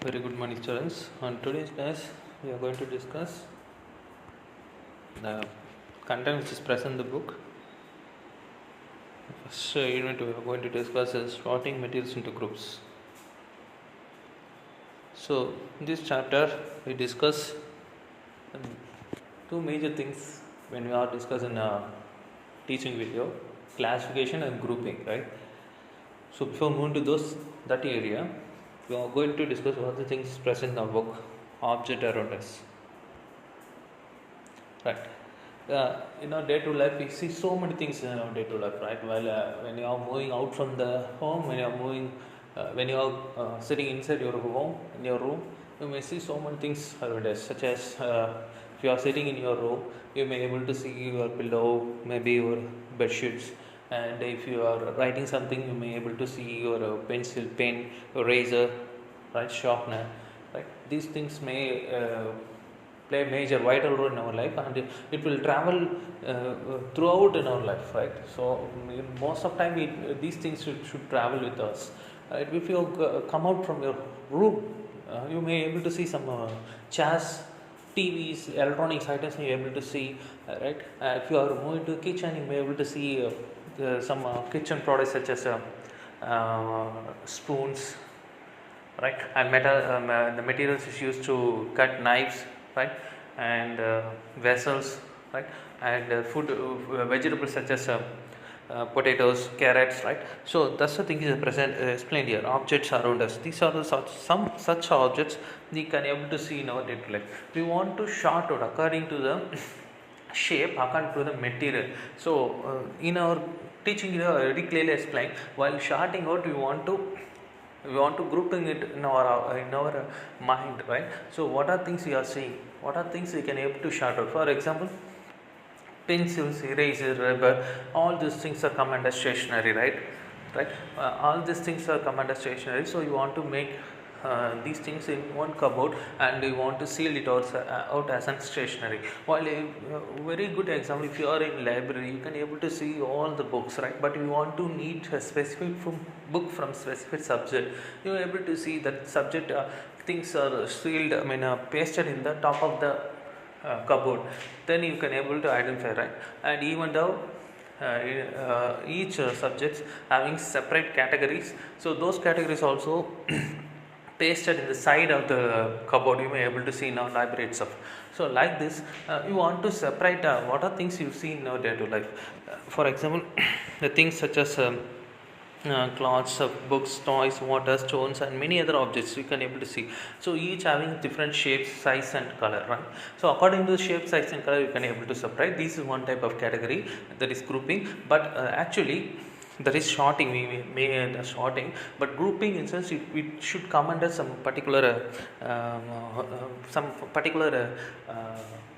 Very good morning, students. On today's class, we are going to discuss the content which is present in the book. First unit we are going to discuss is sorting materials into groups. So, in this chapter, we discuss two major things when we are discussing a teaching video: classification and grouping. Right. So, before moving to that area, we are going to discuss what the things present in our book, object around us. Right. In our day-to-day life, we see so many things in our day-to-day life, right? While when you are moving out from the home, when you are sitting inside your home, in your room, you may see so many things around us, such as if you are sitting in your room, you may able to see your pillow, maybe your bed sheets, and if you are writing something, you may able to see your pencil, pen, eraser, right, sharpener, right? These things may play a major vital role in our life, and it will travel throughout in our life, right? So most of time these things should travel with us, right? If you come out from your room, you may able to see some chairs, TVs, electronics items you able to see, right? If you are moving to the kitchen, you may able to see some kitchen products such as spoons, right, and the materials is used to cut knives, right, and vessels, right, and food vegetables such as potatoes, carrots, right. So that's the thing is present explained here. Objects around us, these are some such objects we can able to see in our day-to-day life. We want to sort out according to the shape, according to the material. So in our teaching, very clearly explained, while sorting out we want to grouping it in our mind, right? So what are things we are seeing, what are things we can able to sort out? For example, pencils, eraser, rubber, all these things are come under stationery, right. All these things are come under stationery. So you want to make these things in one cupboard, and you want to seal it out as a stationery. While a very good example, if you are in library, you can able to see all the books, right, but you want to need a specific book from specific subject, you are able to see that subject things are sealed, pasted in the top of the cupboard. Then you can able to identify, right. And even though each subjects having separate categories, so those categories also pasted in the side of the cupboard, you may able to see in our library itself. So like this, you want to separate what are things you see in our day-to-day life. For example, the things such as cloths, books, toys, water, stones, and many other objects you can able to see. So each having different shapes, size, and color, right? So according to the shape, size, and color, you can able to separate. This is one type of category, that is grouping. But actually, that is sorting. We may sorting, but grouping in sense it should come under some particular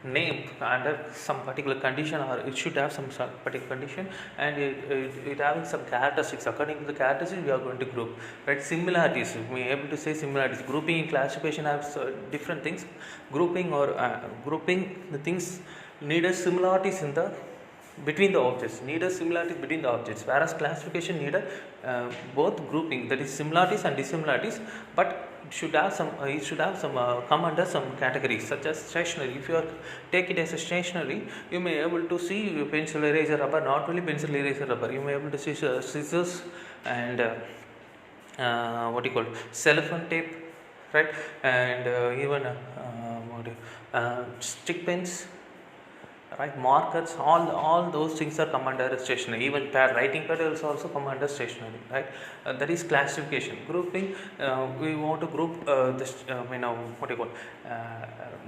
name, under some particular condition, or it should have some particular condition, and it having some characteristics. According to the characteristics, we are going to group, right? Similarities, we are able to say similarities. Grouping and classification have different things. Grouping the things needed similarities in the between the objects, neither similarities between the objects, whereas classification needed both grouping, that is similarities and dissimilarities, but it should have some come under some categories, such as stationery. If you take it as a stationery, you may able to see pencil, eraser, rubber. Not only pencil, eraser, rubber, you may able to see scissors and what you call cellophane tape, right, and even stick pens, right, markers, all those things are come under stationery. Even writing pad is also come under stationery, right. That is classification. Grouping, we want to group this what you call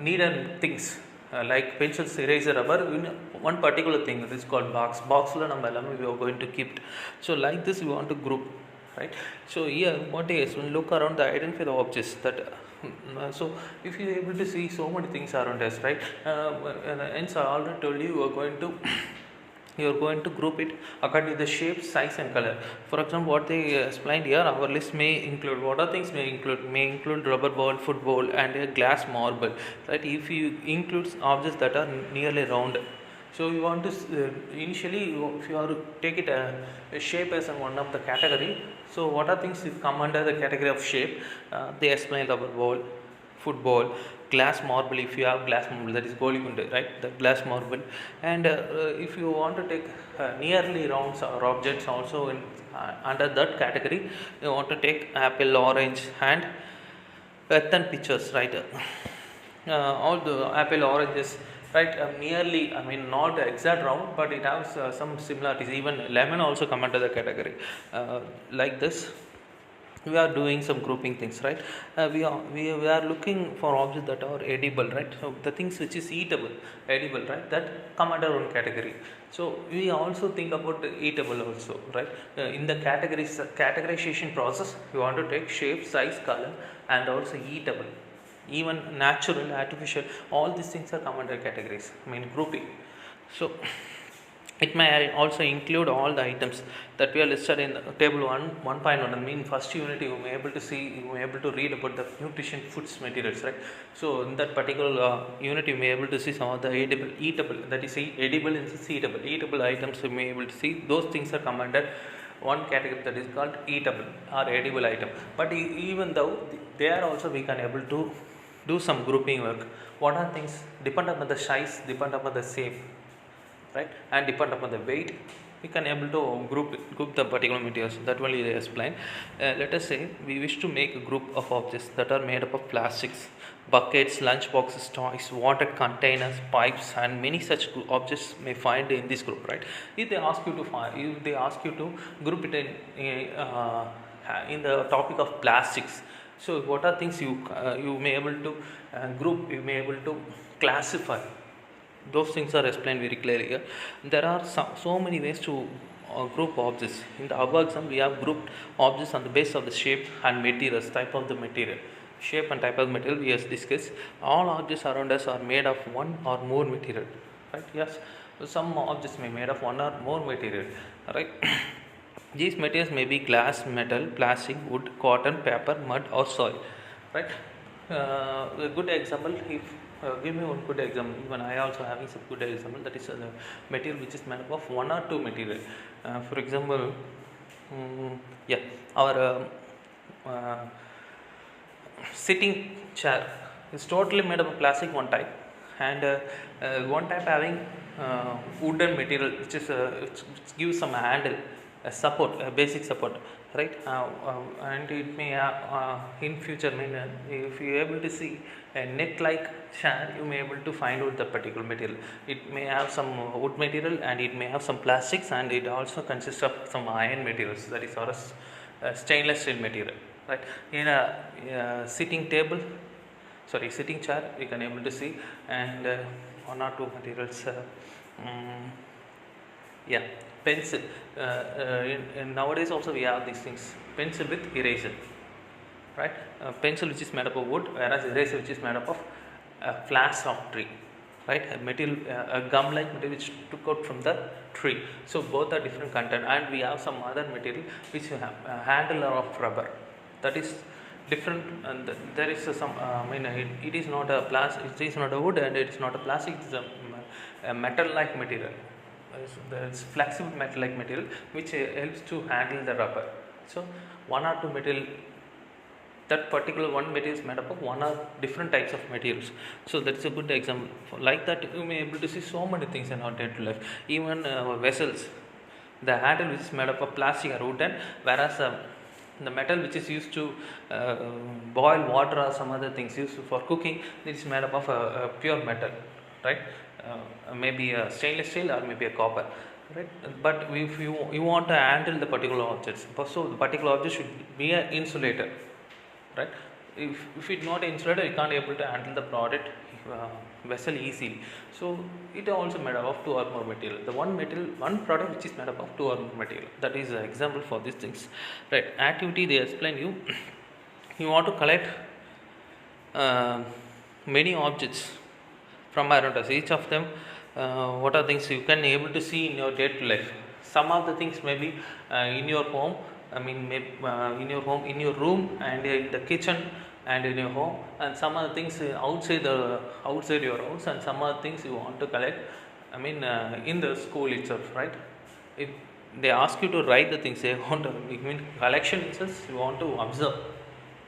needed things, like pencils, eraser, rubber in one particular thing. This is called box la we are going to keep it. So like this we want to group, right. So here what is, when look around, the identify the objects that so if you are able to see so many things around us, right, and so I already told you, you are going to group it according to the shape, size, and color. For example, what they explained here, our list may include, what are things may include rubber ball, football, and a glass marble, right. If you include objects that are nearly round, so you want to initially, if you are take it a shape as one of the category, So what are things that come under the category of shape? They explain rubber ball, football, glass marble. If you have glass marble, that is Goligunde, right? The glass marble. And if you want to take nearly rounds or objects also in under that category, you want to take apple, orange, and earthen pictures, right? All the apple, oranges, right? Nearly, I mean, not exact round, but it has some similarities. Even lemon also come under the category. Like this, we are doing some grouping things, right? We are looking for objects that are edible, right? So the things which is eatable, edible, right, that come under one category. So we also think about the eatable also, right? In the categorization process, you want to take shape, size, color, and also eatable, even natural, artificial, all these things are come under categories, I mean grouping. So it may also include all the items that we are listed in table 1.1. I mean first unit you may able to see, you may able to read about the nutrition foods materials, right? So in that particular unit you may able to see some of the eatable, that is edible and eatable items. You may able to see those things are come under one category, that is called eatable or edible item. But even though they are also, we can able to do some grouping work. What are things depend upon the size, depend upon the shape, right, and depend upon the weight, we can able to group the particular materials. That only they explain. Let us say we wish to make a group of objects that are made up of plastics, buckets, lunch boxes, toys, water containers, pipes, and many such objects may find in this group, right? If they ask you to group it in the topic of plastics, so what are things you may able to group, you may able to classify. Those things are explained very clearly here. There are so many ways to group objects. In the above example, we have grouped objects on the basis of the shape and materials, type of the material. Shape and type of material we have discussed. All objects around us are made of one or more material, right? Yes, some objects may be made of one or more material, right? These materials may be glass, metal, plastic, wood, cotton, paper, mud, or soil, right? A good example, if give me one good example. Even I also having some good example, that is the material which is made up of one or two material. For example, yeah, our sitting chair is totally made up of plastic one type, and one type having wooden material which is which gives some handle, a support, a basic support, right? And it may in future, I mean, if you are able to see a net like chair, you may able to find out the particular material. It may have some wood material and it may have some plastics, and it also consists of some iron materials, that is or stainless steel material, right? In a sitting chair we can able to see, and one or two materials, yeah, pencil. Nowadays also we have these things, pencil with eraser, right? Pencil which is made up of wood, whereas eraser which is made up of flax of tree, right? A material, a gum like material which took out from the tree. So both are different content, and we have some other material which have a handler of rubber, that is different. And there is some I mean it is not a plastic, it is not a wood, and it is not a plastic, it is a metal like material. There is flexible metal like material which helps to handle the rubber. So one or two material, that particular one material is made up of one or different types of materials. So that is a good example. Like that you may able to see so many things in our day-to-day life. Even vessels, the handle which is made up of plastic or wooden, whereas the metal which is used to boil water or some other things used for cooking, it is made up of a pure metal, right? Maybe a stainless steel or maybe a copper, right? But if you want to handle the particular objects, so the particular object should be an insulator, right? If it's not insulator, you can't able to handle the product vessel easily. So it also made up of two or more material. The one product which is made up of two or more material. That is an example for these things, right? Activity they explain you. You want to collect many objects from around us. Each of them, what are things you can able to see in your day-to-day life. Some of the things may be in your home, I mean in your home, in your room, and in the kitchen, and in your home, and some other things outside your house, and some other things you want to collect, I mean in the school itself, right? If they ask you to write the things. They want to, I mean, collection itself you want to observe,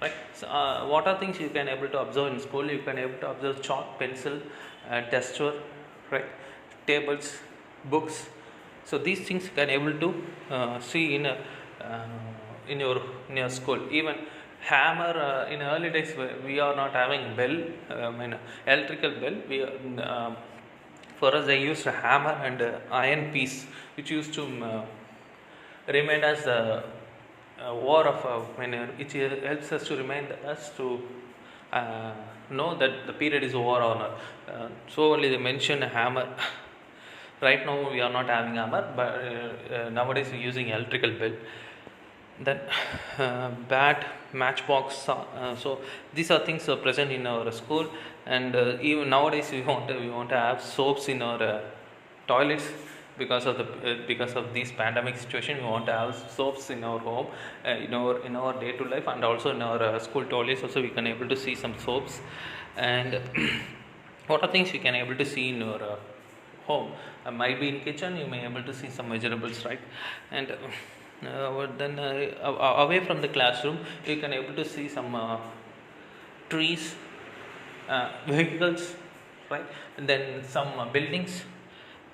right? So, what are things you can able to observe in school? You can able to observe chalk, pencil, duster, right? Tables, books. So these things you can able to see in in your school. Even hammer, in early days we are not having bell, I mean electrical bell. For us they used a hammer and iron piece, which used to remind us the war of it helps us to remind us to uh, know that the period is over or not. So only they mention a hammer. Right now we are not having hammer, but nowadays we are using electrical bell. Then bat, matchbox. So these are things present in our school, and even nowadays we want to have soaps in our toilets because of this pandemic situation. We want to have soaps in our home, in our day to life, and also in our school toilets. Also, we can able to see some soaps, and what are things you can able to see in your home. Might be in kitchen you may able to see some vegetables, right? And then away from the classroom you can able to see some trees, vehicles, right? And then some buildings,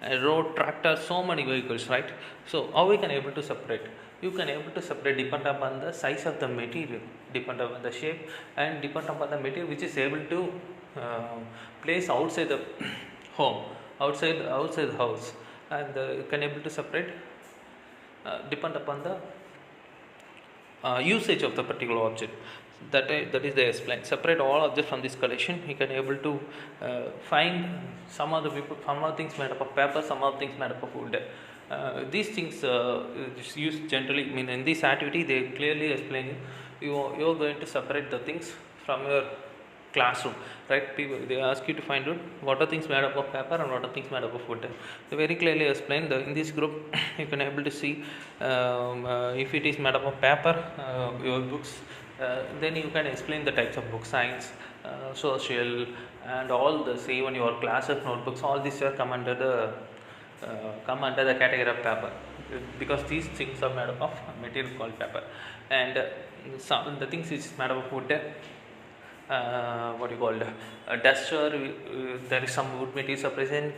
road, tractor, so many vehicles, right? So how we can able to separate? You can able to separate depend upon the size of the material, depend upon the shape, and depend upon the material which is able to place outside the home, outside the house, and you can able to separate depend upon the usage of the particular object. That is the explain. Separate all objects from this collection. You can able to find some of the things made up of paper, some of the things made up of wood. These things is used generally. I mean, in this activity, they clearly explain you are going to separate the things from your classroom, right? People, they ask you to find out what are things made up of paper and what are things made up of wood. They very clearly explain. In this group you can able to see if it is made up of paper, your books, then you can explain the types of book, science, social, and all this, even your class of notebooks, all these are come under the category of paper, because these things are made up of material called paper. And some the things which is made up of wood, what you call duster, there is some wood materials are present,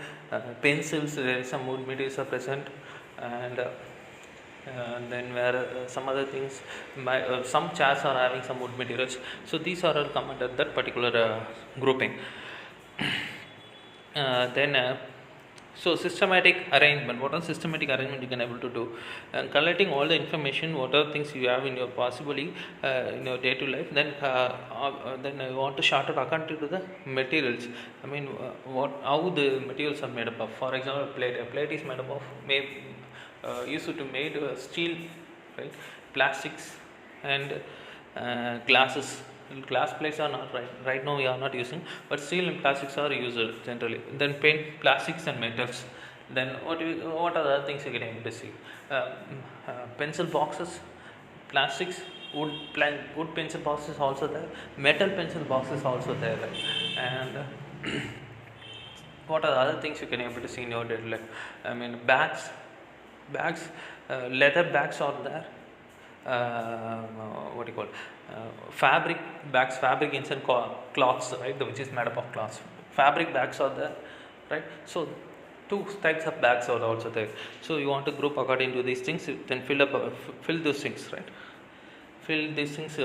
pencils, there is some wood materials are present, and then where some other things, some chairs are having some wood materials. So these are all come under that particular grouping. Then so systematic arrangement. What are systematic arrangement you can able to do? Collecting all the information, what are things you have in your possibly in your day to life. Then you want to chart out according to the materials. I mean, how the materials are made up of. For example, plate. A plate is made up of used to made steel, right? Plastics and glasses. Glass plates are not right now we are not using, but steel and plastics are used generally. Then paint, plastics and metals. Then what are the other things you can able to see? Pencil boxes, plastics, wood pencil boxes also there, metal pencil boxes also there, right? And what are the other things you can able to see in your daily life? I mean, bags, leather bags are there. What do you call fabric bags, fabric inside cloths, right? Which is made up of cloths. Fabric bags are there, right? So two types of bags are also there. So you want to group according to these things, then fill those things, right? Fill these things.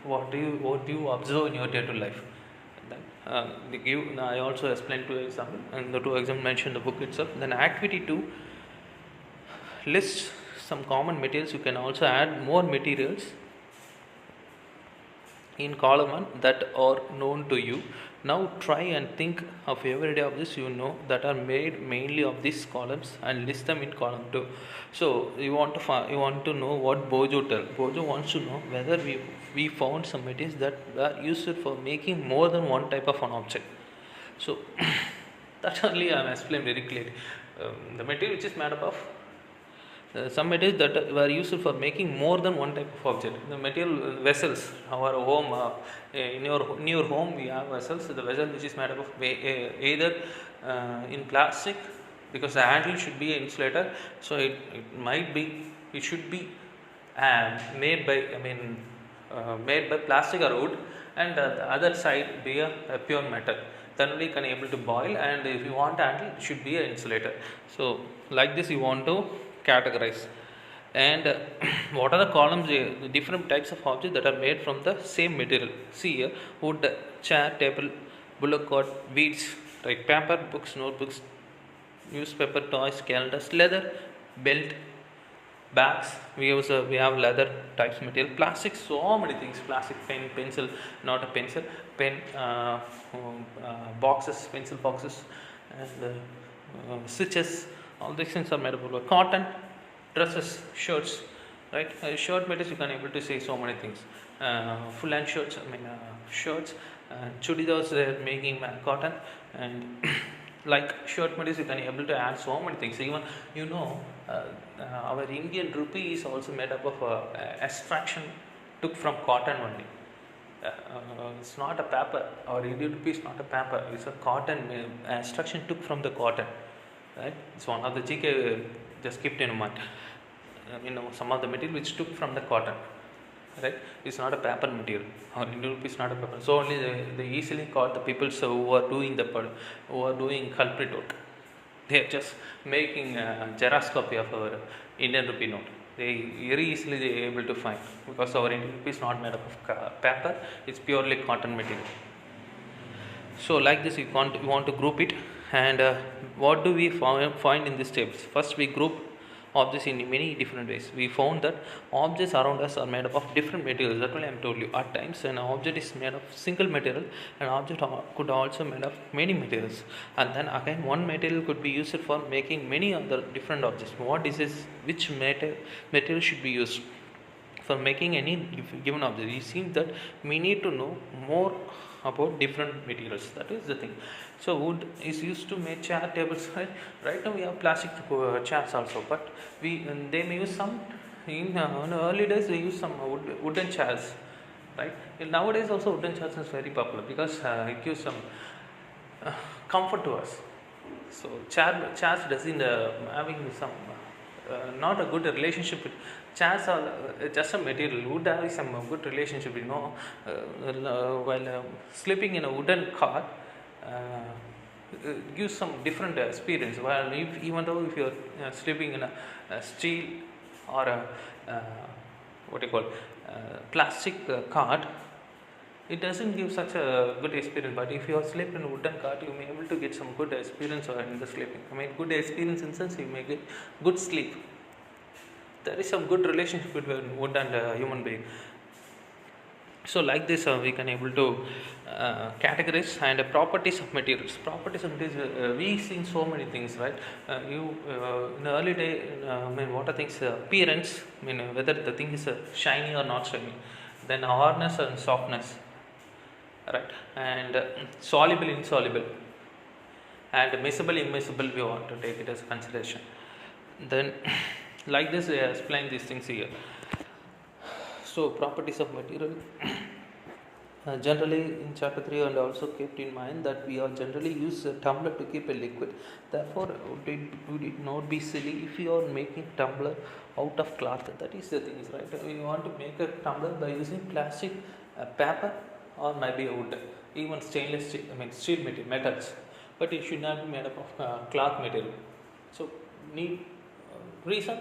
What do you observe in your day-to-day life? Then I also explained 2 examples, and the 2 examples mentioned in the book itself. Then activity 2, list some common materials. You can also add more materials in column 1 that are known to you. Now try and think of everyday objects you know that are made mainly of these columns and list them in column 2. So you want to know what Bojo tell. Bojo wants to know whether we found some materials that were used for making more than one type of an object. So that only I am explained very clearly. The material which is made up of some materials that were used for making more than one type of object. The material vessels, our home, in your home we have vessels. The vessel which is made up of either in plastic because the handle should be insulated. So it should be made by made by plastic or wood, and the other side be a pure metal. Then only can able to boil, and if you want handle, it should be an insulator. So like this you want to categorize. And what are the columns? The different types of objects that are made from the same material. See here: wood, chair, table, bullock cart, beads, right? Paper, books, notebooks, newspaper, toys, calendars, leather, belt, bags. We have leather types material, plastic, so many things. Plastic, pen, pencil, not a pencil, pen, boxes, pencil boxes, and stitches. All these things are made up of cotton, dresses, shirts, right? Shirt materials you can able to say so many things. Full hand shirts, shirts, chudidars they are making cotton, and like shirt materials you can able to add so many things. Even our Indian rupee is also made up of extraction took from cotton only. It's not a paper. Our Indian rupee is not a paper. It's a cotton. Extraction took from the cotton, right? It's one of the GK just kept in mind. Some of the material which took from the cotton, right? It's not a paper material. Our Indian rupee is not a paper. So only they easily caught the people who are doing culprit work. They are just making a Xerox copy of our Indian rupee note. They very easily they are able to find, because our Indian rupee is not made up of paper. It's purely cotton material. So like this, you want to group it. And what do we find in these tables? First, we group objects in many different ways. We found that objects around us are made up of different materials. That only I am told you. At times, an object is made of single material, an object could also made of many materials. And then again, one material could be used for making many other different objects. Which material should be used for making any given object? It seems that we need to know more about different materials. That is the thing. So wood is used to make chair, tables. Right now we have plastic chairs also, but they may use some in early days they use some wooden chairs. Right nowadays also wooden chairs is very popular because it gives some comfort to us. So chairs doesn't having some not a good relationship with chairs are just a material. Wood having some good relationship, while sleeping in a wooden cart gives some different experience. While even though if you're sleeping in a steel or a plastic cart, it doesn't give such a good experience. But if you are sleeping in a wooden cart, you may be able to get some good experience in the sleeping. Good experience in the sense you may get good sleep. There is some good relationship between wood and human being. So like this we can able to categorize. And properties of materials. We seen so many things, right? In the early day, what are things? Appearance. Whether the thing is shiny or not shiny. Then hardness and softness, right? And soluble, insoluble, and miscible, immiscible. We want to take it as consideration. Then like this, I explain these things here. So properties of material. Generally in chapter 3, and also kept in mind that we are generally use a tumbler to keep a liquid. Therefore would it not be silly if you are making tumbler out of cloth? That is the thing, right? You want to make a tumbler by using plastic, paper, or maybe wood, even stainless steel, steel material, metals, but it should not be made up of cloth material. So need reason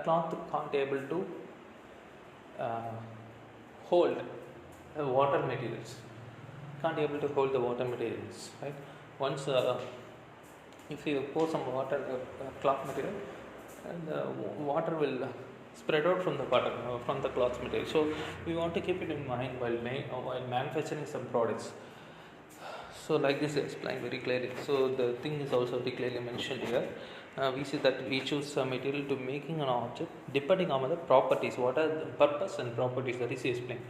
cloth can't able to hold water materials, can't able to hold the water materials, right? Once if you pour some water cloth material, and water will spread out from the water from the cloth material. So we want to keep it in mind while manufacturing some products. So like this explained very clearly. So the thing is also very clearly mentioned here. We see that we choose a material to making an object depending on the properties. What are the purpose and properties? That is explained.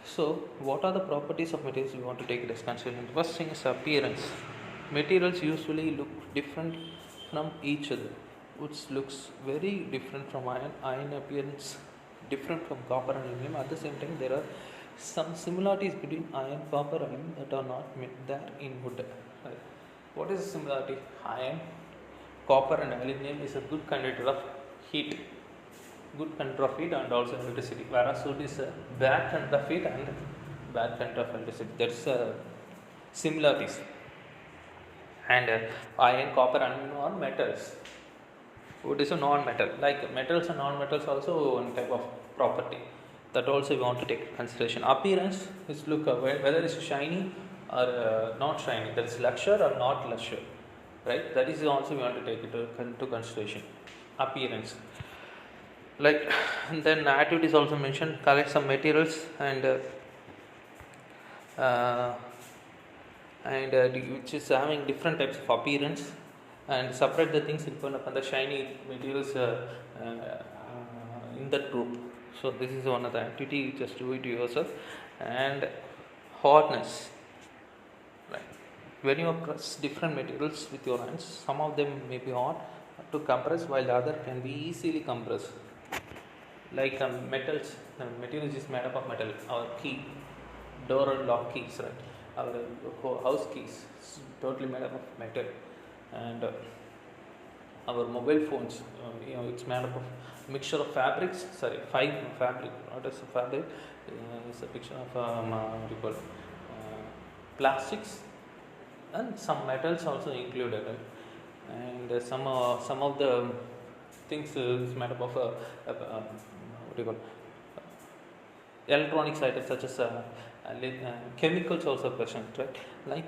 So what are the properties of materials we want to take it as consideration? First thing is appearance. Materials usually look different from each other. Which looks very different from iron. Iron appearance different from copper and aluminum. At the same time, there are some similarities between iron, copper, and aluminum that are not there in wood. Right? What is the similarity? Iron copper and aluminum is a good conductor of heat, and also electricity, whereas wood is a bad conductor of heat and bad conductor of electricity. That's similarities. And iron, copper, aluminum are metals. Wood is a non-metal. Like metals and non-metals also one type of property that also we want to take consideration. Appearance is look whether it's shiny or not shiny. That is luster or not luster, right? That is also we want to take it into consideration. Appearance. Like and then activities also mentioned. Collect some materials uh, which is having different types of appearance, and separate the things depend upon the shiny materials in that group. So this is one of the activity, just do it yourself. And hardness, right? When you press different materials with your hands, some of them may be hard to compress while the other can be easily compressed. Like metals, the material is made up of metal. Our key, door and lock keys, right? Our house keys is totally made up of metal. And our mobile phones, it's made up of mixture of fabrics. Sorry, five fabric. What is a fabric? It's a picture of what do you call plastics and some metals also included. Right? And some of the things is made up of what do you call electronics items such as chemicals also present, right? Like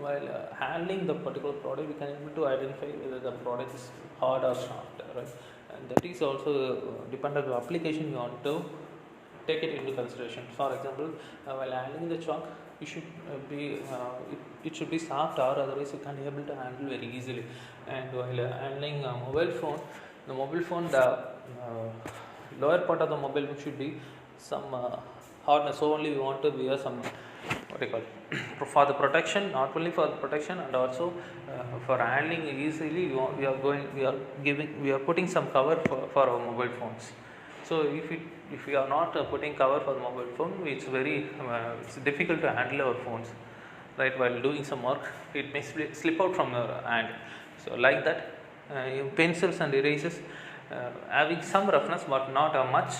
while handling the particular product, we can able to identify whether the product is hard or soft, right? And that is also dependent on the application you want to take it into consideration. For example, while handling the chalk, you should it should be soft, or otherwise you can't able to handle very easily. And while handling a mobile phone, the lower part of the mobile phone should be some hardness. So only we want to wear some what do you call for the protection, not only for the protection and also for handling easily. We are putting some cover for our mobile phones. So if we are not putting cover for the mobile phone, it's very it's difficult to handle our phones, right? While doing some work, it may slip out from your hand. So like that, pencils and erasers having some roughness but not much.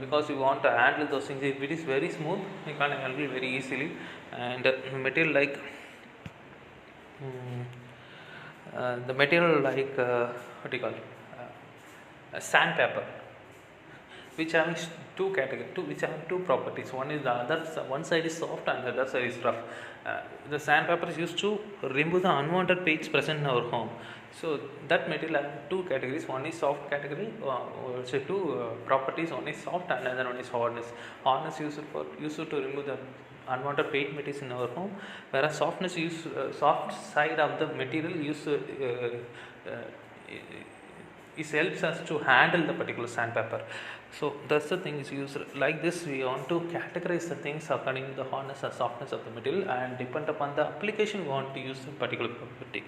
Because we want to handle those things. If it is very smooth, you can handle very easily. And material like the material like what do you call sandpaper, which having two categories, which have two properties. One is one side is soft and the other side is rough. The sandpaper is used to remove the unwanted paints present in our home. So that material has two categories. One is soft category, say two properties. One is soft and another one is hardness. Hardness used to remove the unwanted paint materials in our home, whereas softness soft side of the material helps us to handle the particular sandpaper. So that's the thing is used like this. We want to categorize the things according to the hardness or softness of the material, and depend upon the application we want to use the particular property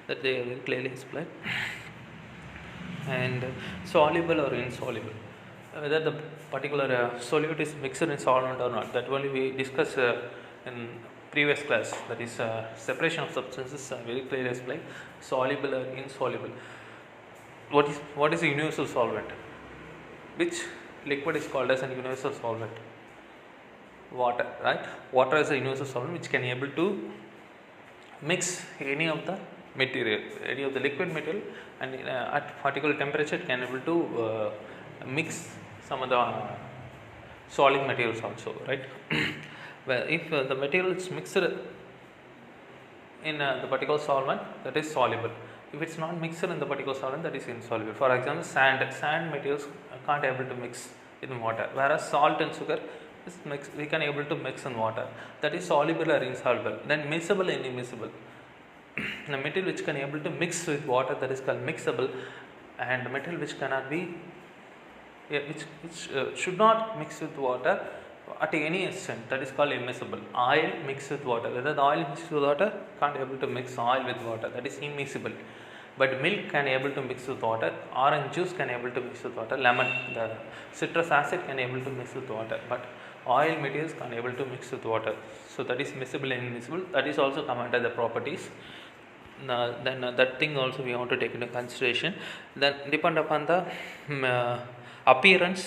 that they will clearly explain. And soluble or insoluble, whether the particular solute is mixed in solvent or not, that only we discuss in previous class. That is separation of substances, very clearly explained. Soluble or insoluble. What is a universal solvent? Which liquid is called as a universal solvent? Water, right? Water is a universal solvent which can able to mix any of the material, any of the liquid material, and at particular temperature it can able to mix some of the solid materials also, right? Well, if the material is mixed in the particular solvent, that is soluble. If it's not mixed in the particular solvent, that is insoluble. For example, sand materials can't able to mix in water, whereas salt and sugar is we can able to mix in water. That is soluble or insoluble. Then miscible and immiscible. The material which can able to mix with water, that is called mixable, and the material which cannot be, which should not mix with water at any extent, that is called immiscible. Oil mixed with water, whether the oil mixed with water can't able to mix oil with water, that is immiscible. But milk can able to mix with water, orange juice can able to mix with water, lemon, the citrus acid can able to mix with water, but oil materials can able to mix with water. So that is miscible and immiscible. That is also come under the properties. that thing also we want to take into consideration. Then depend upon the appearance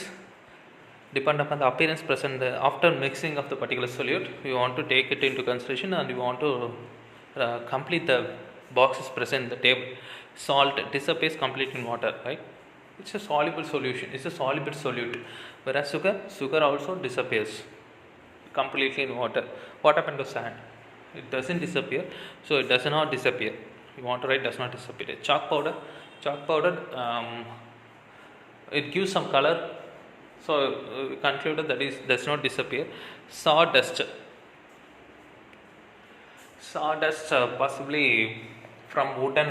present after mixing of the particular solute, we want to take it into consideration, and we want to complete the boxes present in the table. Salt disappears completely in water, right? It's a soluble solution, it's a soluble solute. Whereas sugar also disappears completely in water. What happened to sand? It doesn't disappear, so it does not disappear. You want to write does not disappear. Chalk powder, it gives some color, so we concluded that it does not disappear. Sawdust, possibly from wooden,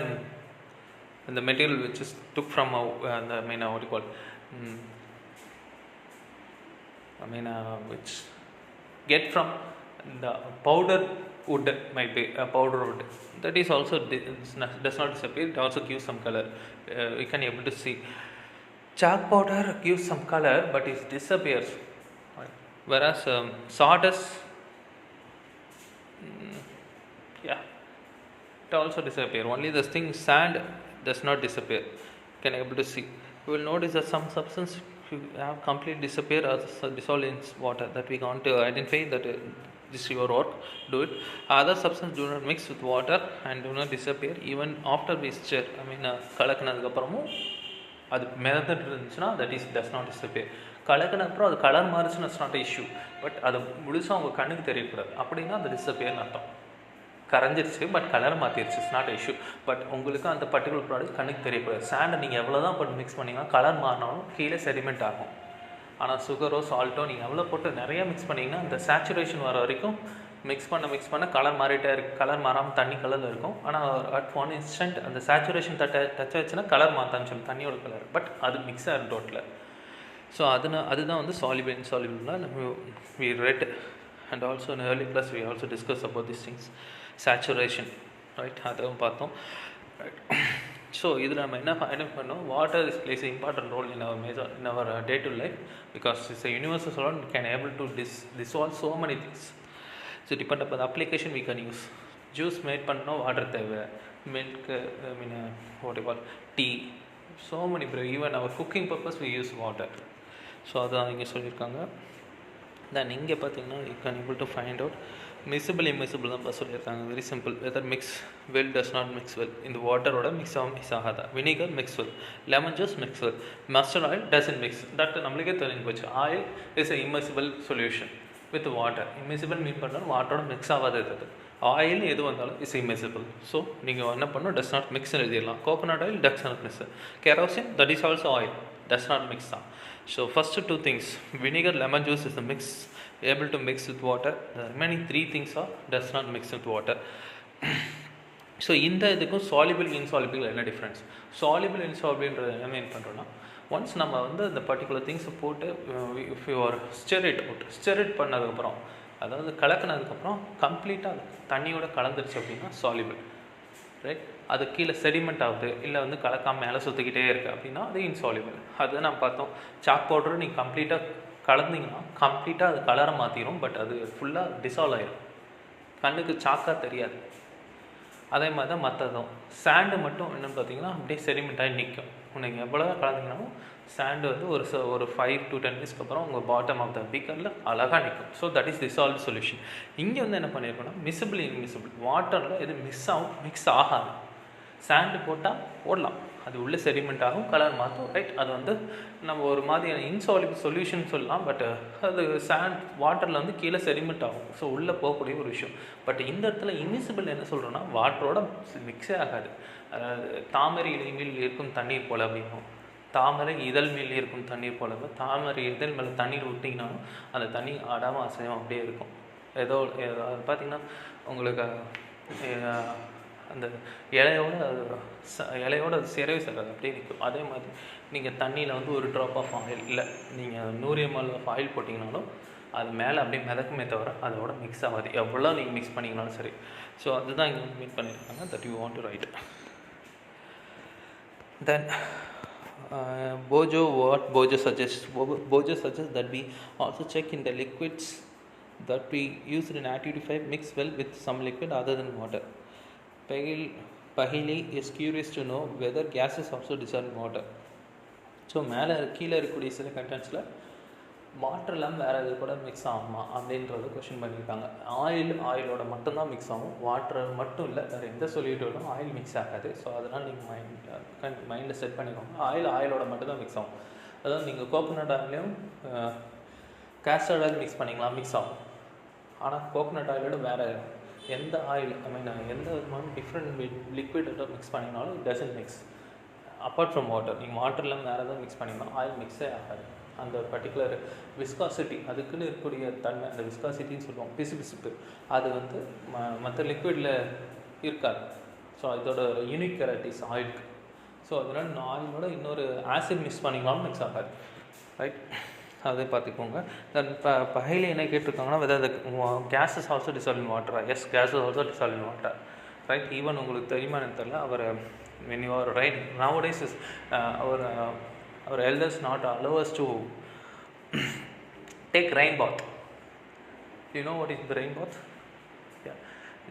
the material which is took from what you call, which get from the powder wood, might be a powder wood. That is also does not disappear. It also gives some color. We can able to see. Chalk powder gives some color, but it disappears. Right. Whereas sawdust, it also disappears. Only this thing sand does not disappear. You can able to see. You will notice that some substance have completely disappear or dissolve in water. That we want to identify that this is your work. Do it. Other substances do not mix with water and do not disappear even after we stir. கலக்கினதுக்கு அப்புறமும் அது மிதந்துட்டு இருந்துச்சுன்னா that is does not disappear. கலக்கின அப்புறம் அது colour மாறிச்சுன்னா it's not an issue. But அது முழுசாக உங்கள் கண்ணுக்கு தெரியக்கூடாது. அப்படின்னா அது டிஸப்பியர்னு அர்த்தம். கரைஞ்சிருச்சு பட் கலர் மாற்றிருச்சு, இட்ஸ் நாட் இஷ்யூ. பட் உங்களுக்கு அந்த பர்டிகுலர் ப்ராடக்ட் கண்ணுக்கு தெரியக்கூடாது. சாண்டை நீங்கள் எவ்வளோ தான் போட்டு மிக்ஸ் பண்ணிங்கன்னா கலர் மாறினாலும் கீழே செடிமெண்ட் ஆகும். ஆனால் சுகரோ சால்ட்டோ நீங்கள் எவ்வளோ போட்டு நிறைய மிக்ஸ் பண்ணிங்கன்னா அந்த சேச்சுரேஷன் வர வரைக்கும் மிக்ஸ் பண்ண கலர் மாறிட்டே இருக்குது. கலர் மாறாமல் தண்ணி கலரில் இருக்கும். ஆனால் அட் ஒன் இன்ஸ்டன்ட் அந்த சேச்சுரேஷன் டச் ஆச்சுன்னா கலர் மாற்றான்னு சொல்லி தண்ணியோட கலர், பட் அது மிக்ஸ் ஆகிடும் டோட்டலில். ஸோ அதுதான் வந்து soluble இன்சாலிபிள்னா we read, and also in early class we also discussed about these things. Saturation, right? அதுவும் பார்த்தோம். ஸோ இதில் நம்ம என்ன ஃபைண்ட் பண்ணோம், water is plays important role in our day to life because it's a universal solvent, can able to dissolve so many things. So depend upon the application we can use. Juice made பண்ணோம் water தேவை, milk, what you call tea, so many, even our cooking purpose we use water. So அதான் இங்கே சொல்லியிருக்காங்க. தென் இங்கே பார்த்தீங்கன்னா you can able to find out மிக்ஸபிள் immiscible தான் சொல்லியிருக்காங்க. Very simple. Whether mix well does not mix well. இந்த வாட்டரோட mix ஆகாதா. Vinegar mix well, lemon juice mix well, mustard oil doesn't mix. That நம்மளுக்கே தெரிஞ்சு போச்சு. Oil is a immiscible solution with water. Immiscible mean பண்ணாலும் வாட்டரோட mix ஆகாது. Oil எது வந்தாலும் இஸ் இம்மிக்ஸபிள். ஸோ நீங்கள் என்ன பண்ணணும், டஸ் நாட் மிக்ஸ் எழுதிடலாம். Coconut oil does not mix. Kerosene that is also oil, does not mix தான். So first two things, vinegar, lemon juice is the mix, able to mix with water. The remaining three things are does not mix with water. So இந்த இதுக்கும் soluble insoluble என்ன difference? soluble insoluble என்ன மீன் பண்ணுறோன்னா, once நம்ம வந்து இந்த particular திங்ஸை போட்டு if you are stir it பண்ணதுக்கப்புறம், அதாவது கலக்கினதுக்கப்புறம் கம்ப்ளீட்டாக தண்ணியோட கலந்துருச்சு அப்படின்னா soluble, ரைட்? அது கீழே செடிமெண்ட் ஆகுது, இல்லை வந்து கலக்காமல் மேலே சுற்றிக்கிட்டே இருக்குது அப்படின்னா அது இன்சாலிபிள். அது நம்ம பார்த்தோம். சாக் பவுடர் நீங்கள் கம்ப்ளீட்டாக கலந்தீங்கன்னா கம்ப்ளீட்டாக அது கலரை மாற்றிடும், பட் அது ஃபுல்லாக டிசால்வ் ஆகிடும், கண்ணுக்கு சாக்காக தெரியாது. அதே மாதிரி தான் மற்றதும். சாண்டு மட்டும் என்னென்னு பார்த்தீங்கன்னா அப்படியே செடிமெண்ட் ஆகி நிற்கும். நீங்கள் எவ்வளோ கலந்தீங்கன்னாலும் சாண்டு வந்து ஒரு 5 to 10 minutes அப்புறம் உங்கள் பாட்டம் ஆஃப் த பீக்கரில் அழகாக நிற்கும். So that is dissolve solution. இங்கே வந்து என்ன பண்ணியிருக்கோன்னா மிக்ஸபிள் இன்மிக்ஸபிள். வாட்டரில் எது மிக்ஸ் ஆகாது. சாண்டு போட்டால் போடலாம், அது உள்ளே செடிமெண்ட் ஆகும், கலர் மாற்றும், ரைட்? அது வந்து நம்ம ஒரு மாதிரியான இன்சாலிபிள் சொல்யூஷன் சொல்லலாம். பட் அது வாட்டரில் வந்து கீழே செடிமெண்ட் ஆகும், ஸோ உள்ளே போகக்கூடிய ஒரு விஷயம். பட் இந்த இடத்துல இன்மிக்ஸபிள் என்ன சொல்கிறோன்னா வாட்டரோட மிக்ஸே ஆகாது. அதாவது தாமரை இலை மேல் இருக்கும் தண்ணீர் போல் அப்படின்னும், தாமரை இதழ் மேல் இருக்கும் தண்ணீர் போல, தாமரை இதழ் மேலே தண்ணீர் விட்டிங்கனாலும் அந்த தண்ணி ஆடாமல் அசையும் அப்படியே இருக்கும். ஏதோ அது பார்த்திங்கன்னா உங்களுக்கு அந்த இலையோட அது சேரவே சேராது, அப்படியே நிற்கும். அதே மாதிரி நீங்கள் தண்ணியில் வந்து ஒரு ட்ராப் ஆஃப் ஆயில், இல்லை நீங்கள் 100 ml ஆஃப் ஆயில் போட்டிங்கனாலும் அது மேலே அப்படியே மிதக்குமே தவிர அதோட மிக்ஸ் ஆகாது, எவ்வளோ நீங்கள் மிக்ஸ் பண்ணிங்கனாலும் சரி. ஸோ அதுதான் இங்கே மீட் பண்ணியிருக்காங்க, that you want to right. Then Bojo suggests that we also check in the liquids that we use in activity 5 mix well with some liquid other than water. Pale Pahili is curious to know whether gases also dissolve in water. So மேலே கீழே இருக்கக்கூடிய சில கண்டென்ட்ஸில் வாட்டர்லாம் வேறு எது கூட mix ஆகுமா அப்படின்றத question பண்ணியிருக்காங்க. ஆயிலோட மட்டும்தான் மிக்ஸ் ஆகும், வாட்டர் மட்டும் இல்லை, வேறு எந்த சொல்யூட்டோடும் ஆயில் மிக்ஸ் ஆகாது. ஸோ அதனால் நீங்கள் மைண்டில் செட் பண்ணிக்கோங்க, ஆயிலோட மட்டும்தான் மிக்ஸ் ஆகும். அதாவது நீங்கள் கோகோனட் ஆயிலையும் கேஸ்டர்ட் ஆயில் மிக்ஸ் பண்ணிக்கலாம், மிக்ஸ் ஆகும். ஆனால் கோகோனட் ஆயிலோட வேறு எந்த ஆயில் எந்த விதமான டிஃப்ரெண்ட் லிக்விடோட மிக்ஸ் பண்ணிங்கனாலும் it doesn't mix apart from water. நீங்கள் வாட்டரில் வேறு எதாவது மிக்ஸ் பண்ணிங்கன்னா ஆயில் மிக்ஸே ஆகாது. அந்த பர்டிகுலர் விஸ்காசிட்டி, அதுக்குன்னு இருக்கக்கூடிய தன்மை, அந்த விஸ்காசிட்டின்னு சொல்லுவோம், பிசுபிசுப்பு, அது வந்து மற்ற லிக்விடில் இருக்காது. ஸோ இதோட யூனிக் கேரக்டிஸ் ஆயிலுக்கு. ஸோ அதனால் ஆயிலோட இன்னொரு ஆசிட் மிக்ஸ் பண்ணிங்களாலும் மிக்ஸ் ஆகாது, ரைட்? அதை பார்த்துக்கோங்க. தென் பஹைலி என்ன கேட்டிருக்காங்கன்னா whether gases also dissolve in வாட்டரா? Yes, gases also dissolve in water, right? Even உங்களுக்கு தெரியுமான்னு தெரியல, அவர் when you are right nowadays is our elders not allow us to take rain bath. You know what is the rain bath? Yeah,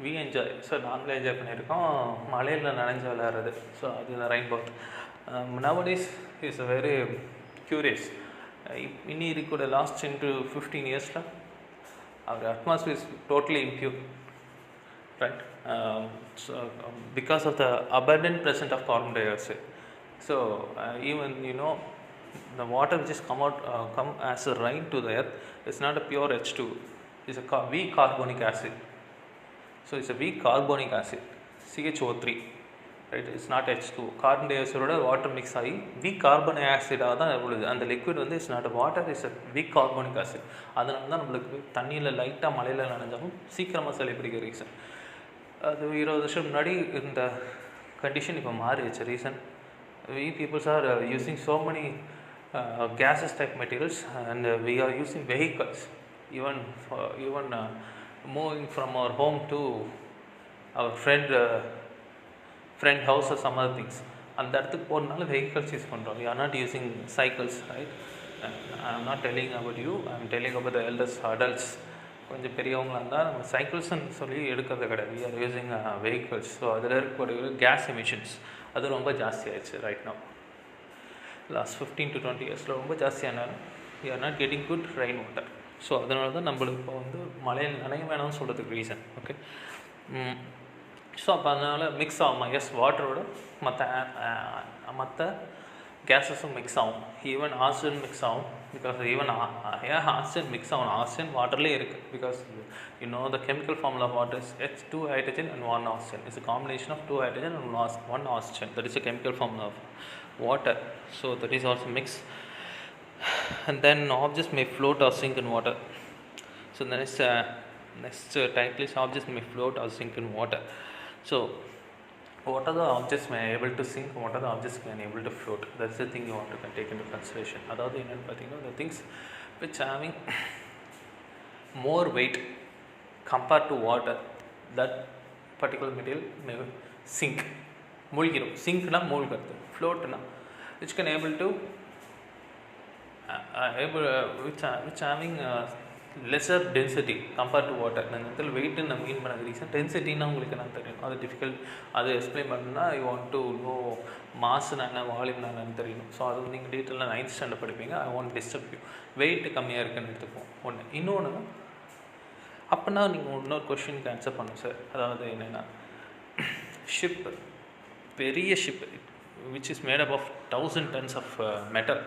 we enjoy. So நாங்களே enjoy பண்ணியிருக்கோம், மழையில் நனைஞ்சு விளையாடுறது. So அது rain bath. Nowadays is a very curious. இனி இருக்கக்கூடிய last 10 to 15 இயர்ஸில் our atmosphere is totally impure, right? Because of the abundant presence of carbon dioxide. So even the water which is come as a rain to the earth is not a pure H2, it's a weak carbonic acid. So it's a weak carbonic acid, CHO3, right? It's not H2. Carbon dioxide oda water mix ஆகி weak carbonic acid ஆக தான் உள்ளது. அந்த liquid வந்து is not a water, is a weak carbonic acid. அதனால தான் நம்மளுக்கு தண்ணியில் லைட்டாக மழையில் நனைஞ்சாலும் சீக்கிரமாக சளி பிடிக்கிற ரீசன். அது 20 வருஷம் முன்னாடி இந்த கண்டிஷன் இப்போ மாறிடுச்சு. Reason we peoples are using so many gases type materials, and we are using vehicles, even moving from our home to our friend house or some other things. அந்த இடத்துக்கு போகிறதுனால vehicles யூஸ் பண்ணுறோம். we are not using cycles, right? I am not telling about you, I am telling about the elders, adults. கொஞ்சம் பெரியவங்களாக இருந்தால் நம்ம சைக்கிள்ஸ்ன்னு சொல்லி எடுக்கிறது கிடையாது, we are using vehicles. So அதில் இருக்கக்கூடிய கேஸ் எமிஷன்ஸ் அது ரொம்ப ஜாஸ்தி ஆயிடுச்சு ரைட் நவ். லாஸ்ட் 15 to 20 இயர்ஸில் ரொம்ப ஜாஸ்தியானாலும் we are not getting good rain water. So அதனால தான் நம்மளுக்கு இப்போ வந்து மழையில் நனைய வேணாம்னு சொல்கிறதுக்கு ரீசன். ஓகே, ஸோ அப்போ அதனால் மிக்ஸ் ஆகுமா? எஸ், வாட்டரோட மற்ற கேஸஸும் மிக்ஸ் ஆகும். ஈவன் ஆக்சிஜன் மிக்ஸ் ஆகும். பிகாஸ் ஈவன் ஏன் ஆக்சிஜன் மிக்ஸ் ஆகும்? ஆக்சிஜன் வாட்டர்லேயே இருக்குது. Because the chemical formula of water is H2 hydrogen and 1 oxygen. It's a combination of 2 hydrogen and 1 oxygen. That is a chemical formula of water. So that is also mixed. And then objects may float or sink in water. So the next title is objects may float or sink in water. So what are the objects may able to sink, what are the objects may able to float? That's the thing you want to take into consideration. Adhaadu enna pathina, the things which having more weight compared to water, that particular material may sink, mulgirum. Sink na mulgadu, float na, which can able to which having lesser density compared to water. நான் இந்த wait நான் மீன் பண்ண reason டென்சிட்டின்னா உங்களுக்கு என்ன தெரியும், அது difficult. அது explain பண்ணணும்னா யூ வாண்ட் டு நோ மாஸ்னா என்ன, வால்யூம்னா என்னன்னு தெரியணும். ஸோ அது நீங்கள் டீட்டெயிலாக 9th ஸ்டாண்டர்ட் படிப்பீங்க. I want disturb you. Weight கம்மியாக இருக்குன்னு எடுத்துப்போம் ஒன்று. இன்னொன்று அப்படின்னா நீங்கள் இன்னொரு கொஷினுக்கு ஆன்சர் பண்ணணும் சார். அதாவது என்னென்னா, ஷிப், பெரிய ship which is made up of 1000 tons of metal,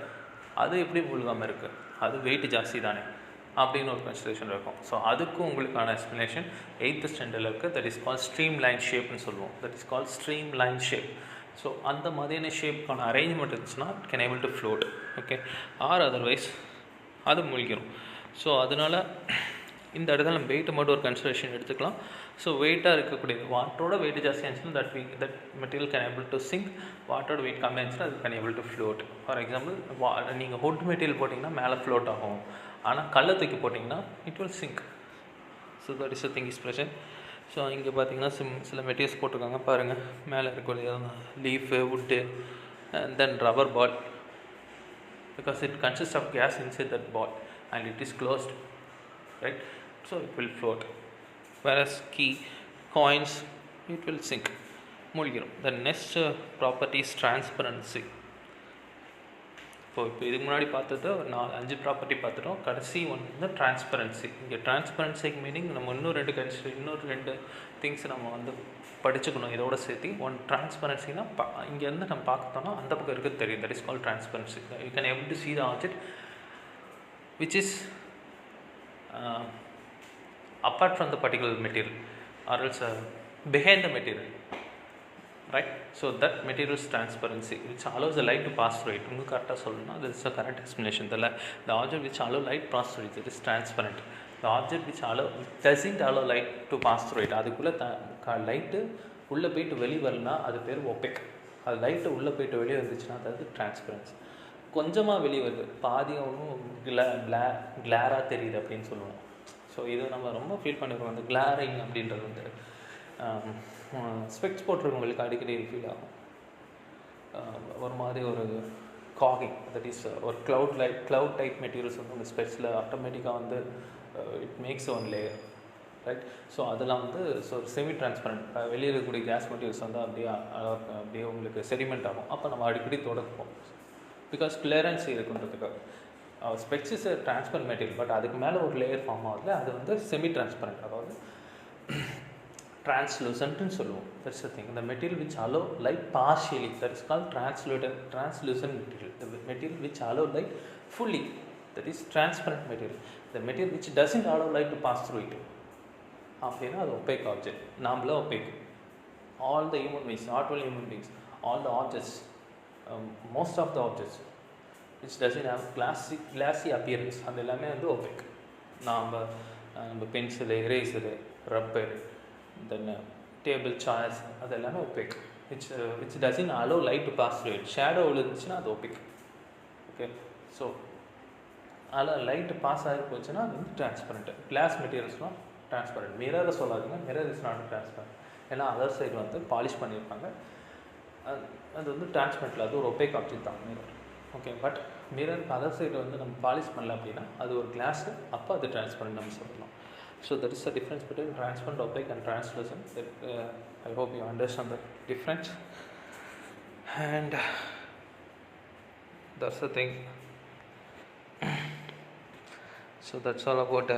அது எப்படி முழுகாமல் இருக்குது? அது வெயிட் ஜாஸ்தி தானே அப்படின்னு ஒரு கன்சிடரேஷன் இருக்கும். ஸோ அதுக்கும் உங்களுக்கான எக்ஸ்ப்ளனேஷன் 8th ஸ்டாண்டர்டில் இருக்குது. That is call stream line ஷேப்னு சொல்லுவோம். That is call stream line shape. So அந்த மாதிரியான ஷேப்புக்கான அரேஞ்ச்மெண்ட் இருந்துச்சுன்னா it can able to float. Okay, or otherwise அது மூழ்கிடும். ஸோ அதனால் இந்த இடத்துல நம்ம வெயிட்டை மட்டும் ஒரு கன்சிடரேஷன் எடுத்துக்கலாம். ஸோ வெயிட்டாக இருக்கக்கூடியது, வாட்டரோட வெயிட் ஜாஸ்தியாக இருந்துச்சுன்னா that material can able to sink. வாட்டரோட வெயிட் கம்மியாக இருந்துச்சுன்னா அது can able to float. For example, நீங்கள் வுட் மெட்டீரியல் போட்டிங்கன்னா மேலே ஃப்ளோட் ஆகும், ஆனால் கல்லை தூக்கி போட்டிங்கன்னா it will sink. So that is the thing is present. So இங்கே பார்த்தீங்கன்னா சில மெட்டீரியல்ஸ் போட்டிருக்காங்க பாருங்கள். மேலே இருக்கக்கூடிய leaf, wood, and then rubber ball, because it consist of gas inside that ball and it is closed, right? So it will float. Whereas key, coins, it will sink. மூழ்கிடும். The next property is transparency. இப்போ இதுக்கு முன்னாடி பார்த்தது ஒரு 4-5 property பார்த்துட்டோம். கடைசி ஒன்று வந்து transparency. இங்கே டிரான்ஸ்பரன்சிக்கு மீனிங் நம்ம இன்னொரு ரெண்டு திங்ஸ் நம்ம வந்து படிச்சுக்கணும் இதோட சேர்த்து. ஒன் டிரான்ஸ்பரன்சினா இங்கேருந்து நம்ம பார்த்தோம்னா அந்த பக்கம் இருக்குது தெரியும். That is call transparency. You can able to see the object which is apart from the particular material or else behind the material, right? So that material is transparency which allows the light to pass through it. உங்களுக்கு கரெக்டாக சொல்லணும்னா this is a correct explanation. The object which allow light pass through it is transparent. The object which doesn't allow light to pass through it, அதுக்குள்ளே light உள்ளே போயிட்டு வெளியே வரலனா அது பேர் ஒப்பேக். அது லைட்டு உள்ளே போயிட்டு வெளியே வந்துச்சுன்னா அது டிரான்ஸ்பரன்சி. கொஞ்சமாக வெளியே வருது, பாதியும் கிளாராக தெரியுது அப்படின்னு சொல்லுவோம். ஸோ இது நம்ம ரொம்ப ஃபீல் பண்ணிடுவோம். அந்த கிளாரிங் அப்படின்றது வந்து ஸ்பெக்ஸ் போட்டிருக்கவங்களுக்கு அடிக்கடி ஃபீல் ஆகும். ஒரு மாதிரி ஒரு காகிங், தட் இஸ் ஒரு க்ளவுட் டைப் மெட்டீரியல்ஸ் வந்து உங்கள் ஸ்பெக்ஸில் ஆட்டோமேட்டிக்காக வந்து it makes one layer, right? So அதெல்லாம் வந்து செமி டிரான்ஸ்பரண்ட். வெளியே இருக்கக்கூடிய கேஸ் மெட்டீரியல்ஸ் வந்து அப்படியே உங்களுக்கு செடிமெண்ட் ஆகும். அப்போ நம்ம அடிக்கடி தொடப்போம் பிகாஸ் கிளியரன்ஸ் இருக்குன்றதுக்காக. Specs is transparent material, but அதுக்கு மேலே ஒரு லேயர் ஃபார்ம் ஆகுதுல, அது வந்து செமி டிரான்ஸ்பரண்ட், அதாவது translucentன்னு சொல்லுவோம். That's the thing. The material which allow light partially, that is called translucent material. The material which allow light fully, that is transparent material. The material which doesn't allow light to pass through it, அப்படின்னா அது opaque object. நாமளே opaque. All the human beings, not only human beings, all the objects, most of the objects which doesn't have glassy appearance, அது எல்லாமே வந்து opaque. நம்ம pencil, eraser, rubber, then table chairs, அது எல்லாமே opaque. Which doesn't allow light to pass through it. Shadow விழுந்துச்சுன்னா அது opaque. Okay, so அதில் light pass ஆகி போச்சுன்னா அது வந்து டிரான்ஸ்பரண்ட். கிளாஸ் மெட்டீரியல்ஸ்லாம் டிரான்ஸ்பரண்ட். மிரரை சொல்லாதீங்க, மிரர் இஸ் நாட் டிரான்ஸ்பரண்ட். ஏன்னா அதர் சைடு வந்து பாலிஷ் பண்ணியிருப்பாங்க, அது வந்து டிரான்ஸ்பரண்ட்டில் அது ஒரு ஒப்பேக் ஆப்ஜெக்ட் தான் mirror. Okay, but mirror other side வந்து நம்ம பாலிஷ் பண்ணல அப்படின்னா அது ஒரு கிளாஸு, அப்போ அது டிரான்ஸ்பரண்ட் நம்ம சொல்லலாம். So there is a difference between transparent, opaque and translucent. I hope you understand the difference. And that's the thing. So that's all about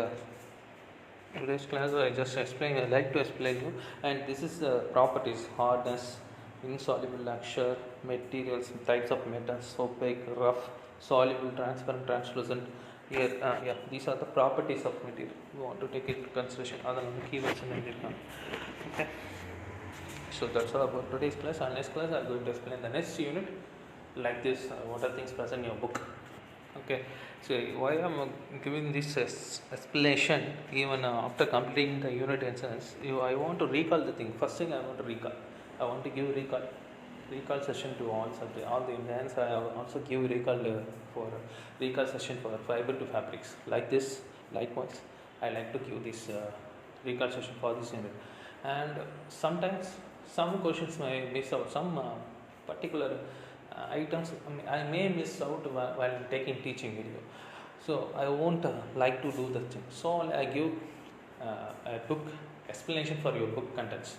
today's class. I just explained. I like to explain you. And this is the properties: hardness, insoluble, luxure, materials, types of metals, opaque, rough, soluble, transparent, translucent. Here, these are the properties of material. We want to take it into consideration. Other than the keywords in it. Okay. So that's all about today's class. Our next class, I'm going to explain the next unit like this. What are things present in your book? Okay. So why I'm giving this explanation even after completing the unit essence? I want to recall the thing. First thing I want to recall. I want to give recall session to all the Indians. I also give recall session for fiber to fabrics like this. Likewise, I like to give this recall session for this unit. And sometimes some questions may miss out, some particular items I may miss out while taking teaching video. So I won't like to do the thing. So I give a book explanation for your book contents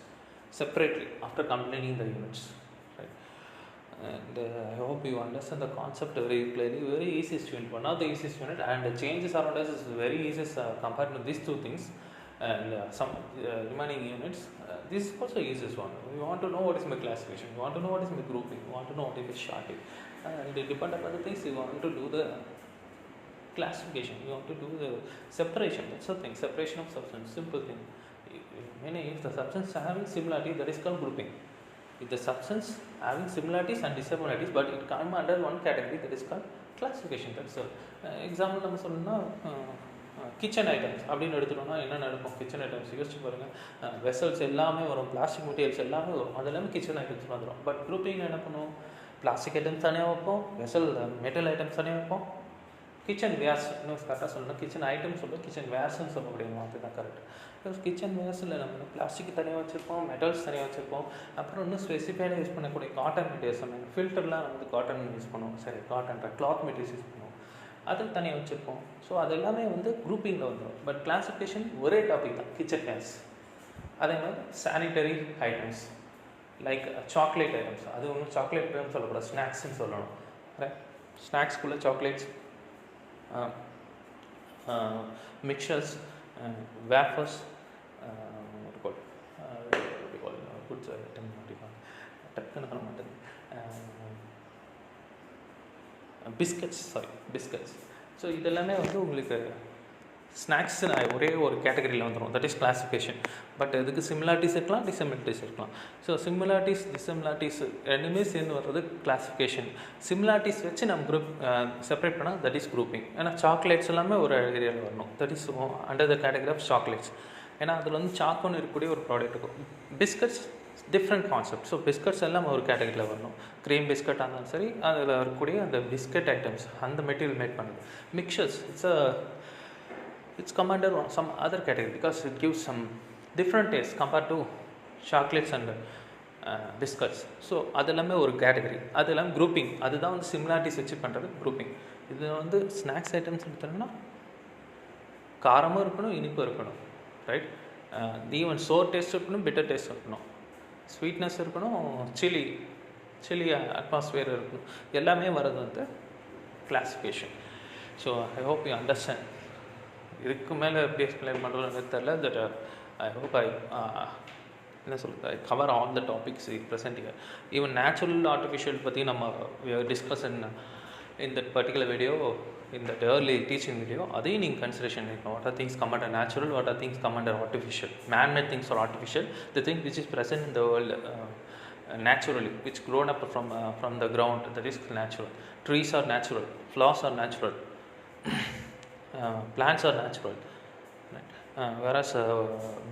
separately after completing the units. And I hope you understand the concept very clearly. Very easiest unit, one of the easiest unit, and the changes around us is very easy compared to these two things. And some remaining units, this is also easiest one. You want to know what is my classification, you want to know what is my grouping, you want to know what is shorting, and depending upon the things you want to do the classification, you want to do the separation. That's the thing, separation of substance, simple thing. If the substance having similarity, that is called grouping. If the substance having similarities and dissimilarities, but it comes under one category, that is called classification. That's all. Example நம்ம சொல்லணும்னா kitchen items அப்படின்னு எடுத்துட்டோம்னா என்ன நடக்கும்? Kitchen items யோசிச்சு பாருங்கள். Vessels எல்லாமே வரும், பிளாஸ்டிக் மெட்டீரியல்ஸ் எல்லாமே வரும், அது எல்லாமே கிச்சன் ஐட்டம்ஸ் வந்துடும். பட் குரூப்பிங் என்ன பண்ணுவோம்? பிளாஸ்டிக் ஐட்டம்ஸ் தனியாக வைப்போம், வெசல் மெட்டல் ஐட்டம்ஸ் தனியாக வைப்போம், கிச்சன் வேர்ஸ் இன்னும் கரெக்டாக சொல்லணும், கிச்சன் ஐட்டம்ஸ் சொல்லுவோம், கிச்சன் வேர்ஸ்ன்னு சொல்ல முடியுமா? அதுதான் கரெக்ட். பிகாஸ் கிச்சன் வேர்ஸில் நம்ம பிளாஸ்டிக் தனியாக வச்சுருப்போம், மெட்டல்ஸ் தனியாக வச்சுருப்போம், அப்புறம் இன்னும் ஸ்பெசிஃபைடாக யூஸ் பண்ணக்கூடிய காட்டன் மெட்டீரியல்ஸ், நம்ம ஃபில்டர்லாம் வந்து காட்டன் யூஸ் பண்ணுவோம், சரி காட்டன் கிளாத் மெட்டீரியல்ஸ் யூஸ் பண்ணுவோம், அதில் தனியாக வச்சுருப்போம். ஸோ அது எல்லாமே வந்து குரூப்பிங்கில் வந்துடும். பட் கிளாஸிஃபிகேஷன் ஒரே டாபிக் தான், கிச்சன் வேர்ஸ். அதே மாதிரி sanitary items, like chocolate items, அது ஒன்றும் சாக்லேட் ஐட்டம்ஸ் சொல்லக்கூடாது, ஸ்நாக்ஸ்ன்னு சொல்லணும். ரைட், ஸ்நாக்ஸ்குள்ளே chocolates, mixtures, wafers, foods item அப்படிப்பாங்க, டக்குன்னு பண்ண மாட்டேங்குது, பிஸ்கட்ஸ். ஸோ இதெல்லாமே வந்து உங்களுக்கு ஸ்நாக்ஸ் ஒரே ஒரு கேட்டகரியில் வந்துடும். That is classification. பட் இதுக்கு சிமிலாரிட்டிஸ் இருக்கலாம், டிசிமிலாரிட்டிஸ் இருக்கலாம். ஸோ சிமிலாரிட்டிஸ் டிசிமிலாரிட்டிஸ் ரெண்டுமே சேர்ந்து வர்றது கிளாஸிஃபிகேஷன். சிமிலாரிட்டிஸ் வச்சு நம்ம குரூப் செப்பரேட் பண்ணால் தட் இஸ் குரூப்பிங். ஏன்னா சாக்லேட்ஸ் எல்லாமே ஒரு ஏரியாவில் வரணும். That is under the category of chocolates. ஏன்னா அதில் வந்து சாக்கோன்னு இருக்கக்கூடிய ஒரு ப்ராடக்ட் இருக்கும். Biscuits different concept. So biscuits எல்லாம் ஒரு கேட்டகரியில் வரணும். க்ரீம் பிஸ்கட்டாக இருந்தாலும் சரி, அதில் இருக்கக்கூடிய அந்த பிஸ்கட் ஐட்டம்ஸ், அந்த மெட்டீரியல் மேட் பண்ணுது. Mixtures it's come under some other category because it gives some different taste compared to chocolates and biscuits. So அதெல்லாமே ஒரு கேட்டகரி, அதெல்லாம் குரூப்பிங். அதுதான் வந்து சிமிலாரிட்டிஸ் வச்சு பண்ணுறது குரூப்பிங். இது வந்து ஸ்நாக்ஸ் ஐட்டம்ஸ் எடுத்தோம்னா காரமும் இருக்கணும், இனிப்பும் இருக்கணும். ரைட், ஈவன் சோர் டேஸ்ட் இருக்கணும், பிட்டர் டேஸ்ட் இருக்கணும், ஸ்வீட்னஸ் இருக்கணும், சில்லி அட்மாஸ்பியர் இருக்கணும். எல்லாமே வர்றது வந்து classification. So I hope you understand. இதுக்கு மேலே எப்படி எக்ஸ்பிளைன் பண்ணுறதுன்னு தெரியல. தட் ஐ ஹோப் என்ன சொல்கிறது, ஐ cover all the topics present year. Even natural artificial பற்றி நம்ம discuss in that particular video, in that early teaching video. அதையும் நீங்கள் கன்சிடரேஷன் பண்ணிக்கணும். What are things come under natural, what are things come under artificial. Man-mat things are artificial. The thing which is present in the world naturally, which grown up from the ground, that is natural. Trees are natural, flowers are natural, plants are natural, right? Whereas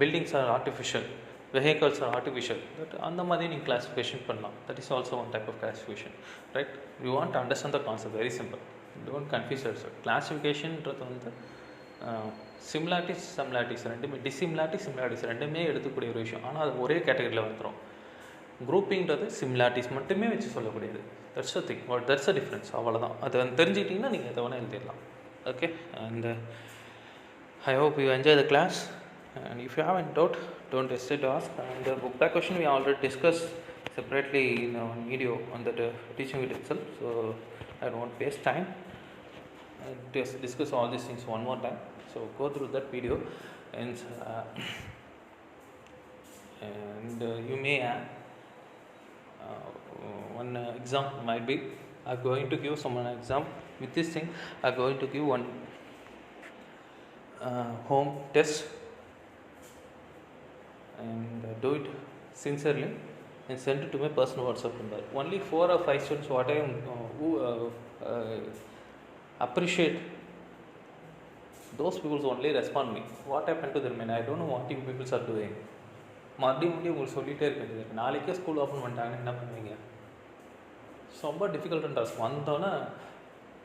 buildings are artificial, vehicles are artificial. That அந்த மாதிரி நீங்கள் classification பண்ணலாம். That is also one type of classification, right? You want to understand the concept, very simple. Don't confuse yourself. கிளாஸிஃபிகேஷன்ன்றது வந்து similarities ரெண்டுமே, similarities ரெண்டுமே எடுத்துக்கூடிய ஒரு விஷயம். ஆனால் அது ஒரே கேட்டகரியில் வந்துடும். குரூப்பிங்கிறது சிமிலாரிட்டிஸ் மட்டுமே வச்சு சொல்லக்கூடியது. That's a thing, that's a difference. அவ்வளோதான். அதை தெரிஞ்சுக்கிட்டிங்கன்னா நீங்கள் எதை வேணால் எழுதிடலாம். Okay, and I hope you enjoy the class, and if you have any doubt, don't hesitate to ask. And the book back question we already discussed separately in one video on that teaching video itself, so I don't want to waste time and just discuss all these things one more time. So go through that video, and you may one example might be, I'm going to give someone an exam. With this thing, I'm going to give one home test, and do it sincerely and send it to my personal WhatsApp number. Only 4 or 5 students what I who appreciate, those people only respond me. What happened to them? I don't know what you people are doing. மறுபடியும் உங்களுக்கு சொல்லிகிட்டே இருக்க, நாளைக்கே school open பண்ணிட்டாங்கன்னு என்ன பண்ணுவீங்க? ரொம்ப டிஃபிகல்ட்டான task. வந்தோன்னே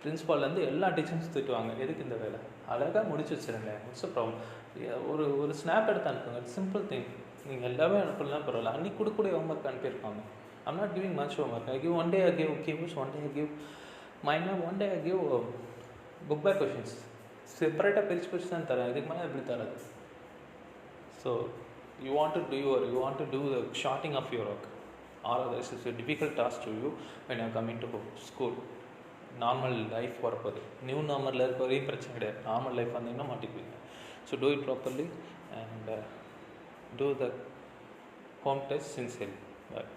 பிரின்ஸிபால்லேருந்து எல்லா டீச்சர்ஸும் திட்டுவாங்க, எதுக்கு இந்த வேலை, அழகாக முடிச்சு வச்சுருங்க, இட்ஸ் அ ப்ராப்ளம். ஒரு ஸ்னாப் எடுத்து அனுப்புங்க, சிம்பிள் திங். நீங்கள் எல்லாமே அனுப்பலாம் பரவாயில்ல. அன்றைக்கி கொடுக்கக்கூடிய ஹோம்ஒர்க் அனுப்பியிருக்காங்க. I'm not giving much homework. I give one day, I give keyboards, one day I give mind, one day I give book back questions. செப்பரேட்டாக பிரித்து தான் தரேன். இதுக்கு மேலே எப்படி தராது? So you want to do the shorting of your work, or this is a difficult task to you when you are coming to school. Normal life வரப்போது, new நார்மலில் இருக்க வரையும் பிரச்சனை கிடையாது. நார்மல் லைஃப் வந்தீங்கன்னா மாட்டிக்குவீங்க. So do it properly and do the home test sincerely. Bye.